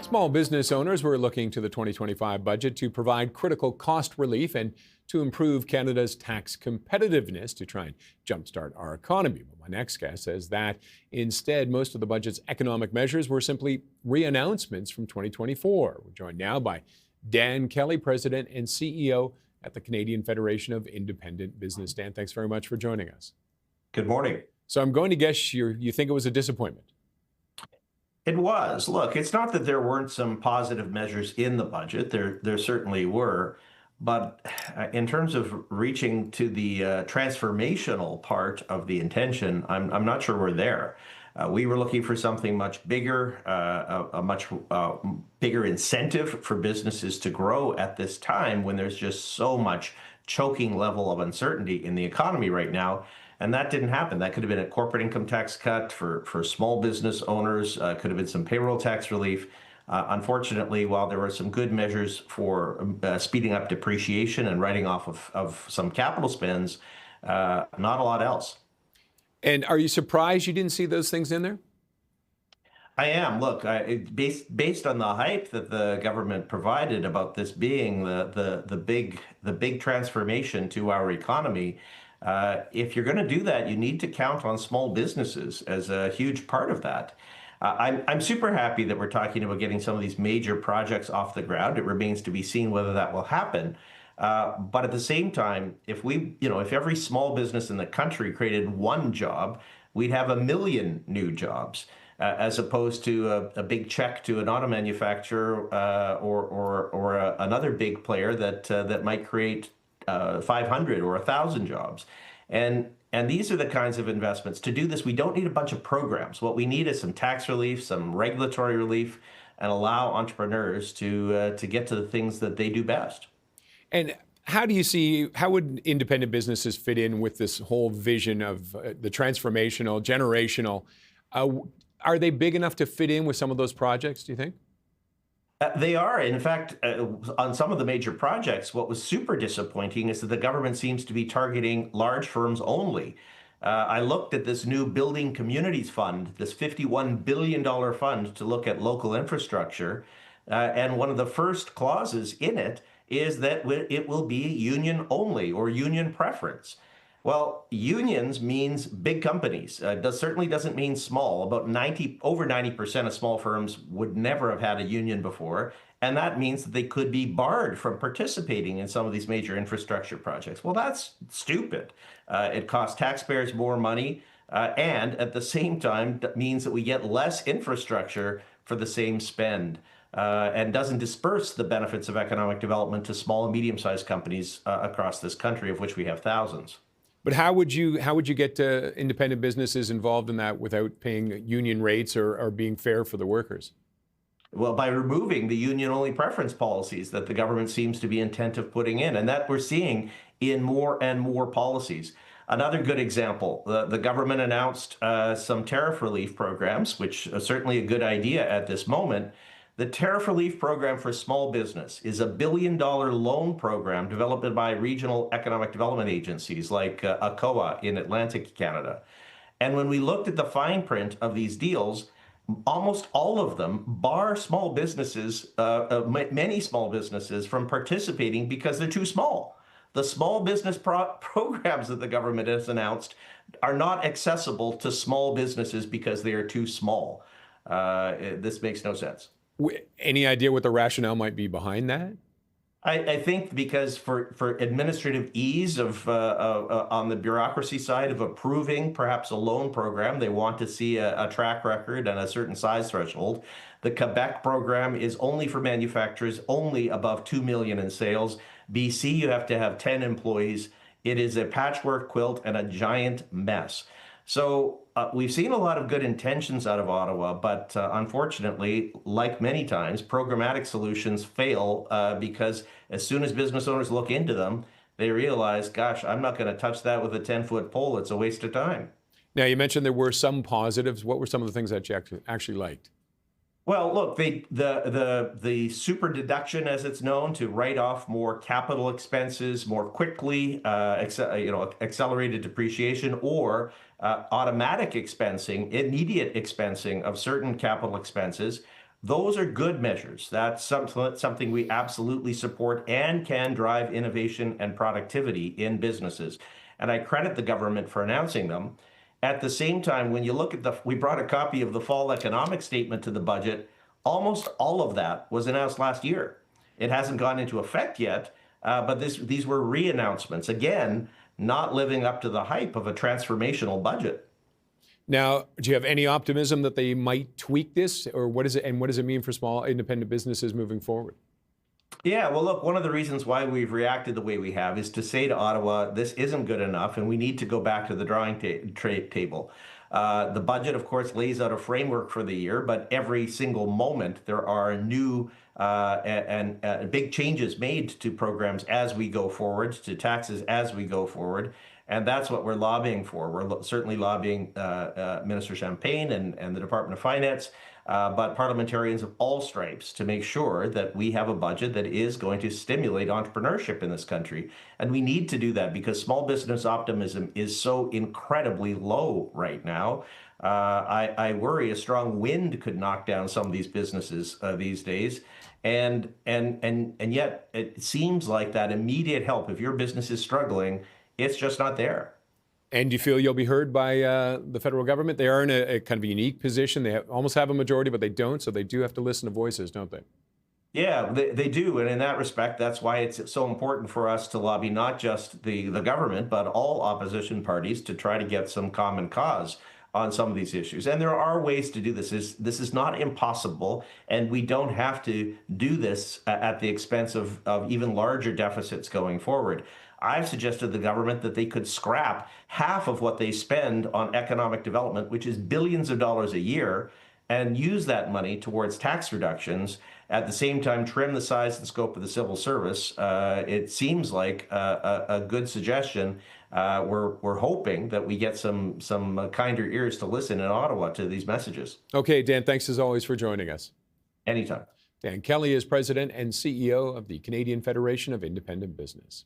Small business owners were looking to the 2025 budget to provide critical cost relief and to improve Canada's tax competitiveness to try and jumpstart our economy. But my next guest says that instead, most of the budget's economic measures were simply re-announcements from 2024. We're joined now by Dan Kelly, President and CEO at the Canadian Federation of Independent Business. Dan, thanks very much for joining us. Good morning. So I'm going to guess you think it was a disappointment. It was. Look, it's not that there weren't some positive measures in the budget. There certainly were. But in terms of reaching to the transformational part of the intention, I'm not sure we're there. We were looking for something much bigger, a much bigger incentive for businesses to grow at this time when there's just so much choking level of uncertainty in the economy right now. And that didn't happen. That could have been a corporate income tax cut for small business owners, could have been some payroll tax relief. Unfortunately, while there were some good measures for speeding up depreciation and writing off of some capital spends, not a lot else. And are you surprised you didn't see those things in there? I am. Look, based on the hype that the government provided about this being the big transformation to our economy, if you're going to do that, you need to count on small businesses as a huge part of that. I'm super happy that we're talking about getting some of these major projects off the ground. It remains to be seen whether that will happen. But at the same time, if every small business in the country created one job, we'd have 1 million new jobs, as opposed to a big check to an auto manufacturer or another big player that might create 500 or 1,000 jobs. And these are the kinds of investments. To do this, we don't need a bunch of programs. What we need is some tax relief, some regulatory relief, and allow entrepreneurs to get to the things that they do best. And how would independent businesses fit in with this whole vision of the transformational, generational? Are they big enough to fit in with some of those projects, do you think? They are. In fact, on some of the major projects, what was super disappointing is that the government seems to be targeting large firms only. I looked at this new Building Communities Fund, this $51 billion fund to look at local infrastructure. And one of the first clauses in it is that it will be union only or union preference. Well, unions means big companies. Certainly doesn't mean small. Over 90% of small firms would never have had a union before. And that means that they could be barred from participating in some of these major infrastructure projects. Well, that's stupid. It costs taxpayers more money. And at the same time, that means that we get less infrastructure for the same spend. And doesn't disperse the benefits of economic development to small and medium-sized companies across this country, of which we have thousands. But how would you get independent businesses involved in that without paying union rates or being fair for the workers? Well, by removing the union-only preference policies that the government seems to be intent of putting in, and that we're seeing in more and more policies. Another good example, the government announced some tariff relief programs, which are certainly a good idea at this moment. The tariff relief program for small business is $1 billion loan program developed by regional economic development agencies like ACOA in Atlantic Canada. And when we looked at the fine print of these deals, almost all of them bar small businesses, many small businesses, from participating because they're too small. The small business programs that the government has announced are not accessible to small businesses because they are too small. This makes no sense. Any idea what the rationale might be behind that? I think because for administrative ease on the bureaucracy side of approving perhaps a loan program, they want to see a track record and a certain size threshold. The Quebec program is only for manufacturers, only above 2 million in sales. BC, you have to have 10 employees. It is a patchwork quilt and a giant mess. So we've seen a lot of good intentions out of Ottawa, but unfortunately, like many times, programmatic solutions fail because as soon as business owners look into them, they realize, gosh, I'm not going to touch that with a 10-foot pole. It's a waste of time. Now, you mentioned there were some positives. What were some of the things that you actually liked? Well, look, the super deduction, as it's known, to write off more capital expenses more quickly, accelerated depreciation, or automatic expensing, immediate expensing of certain capital expenses, Those are good measures. That's something we absolutely support and can drive innovation and productivity in businesses. And I credit the government for announcing them. At the same time, when you look at we brought a copy of the fall economic statement to the budget. Almost all of that was announced last year. It hasn't gone into effect yet, but these were re-announcements. Again, not living up to the hype of a transformational budget. Now, do you have any optimism that they might tweak this, or what is it, and what does it mean for small independent businesses moving forward? Yeah, well, look, one of the reasons why we've reacted the way we have is to say to Ottawa, this isn't good enough, and we need to go back to the drawing table. The budget, of course, lays out a framework for the year, but every single moment there are new and big changes made to programs as we go forward, to taxes as we go forward. And that's what we're lobbying for. We're certainly lobbying Minister Champagne and the Department of Finance, but parliamentarians of all stripes to make sure that we have a budget that is going to stimulate entrepreneurship in this country. And we need to do that because small business optimism is so incredibly low right now. I worry a strong wind could knock down some of these businesses these days. And yet it seems like that immediate help, if your business is struggling, it's just not there. And do you feel you'll be heard by the federal government? They are in a kind of a unique position. They almost have a majority, but they don't. So they do have to listen to voices, don't they? Yeah, they do. And in that respect, that's why it's so important for us to lobby not just the government, but all opposition parties to try to get some common cause on some of these issues. And there are ways to do this. This is not impossible, and we don't have to do this at the expense of even larger deficits going forward. I've suggested to the government that they could scrap half of what they spend on economic development, which is billions of dollars a year, and use that money towards tax reductions. At the same time, trim the size and scope of the civil service. It seems like a good suggestion. We're hoping that we get some kinder ears to listen in Ottawa to these messages. Okay, Dan, thanks as always for joining us. Anytime. Dan Kelly is President and CEO of the Canadian Federation of Independent Business.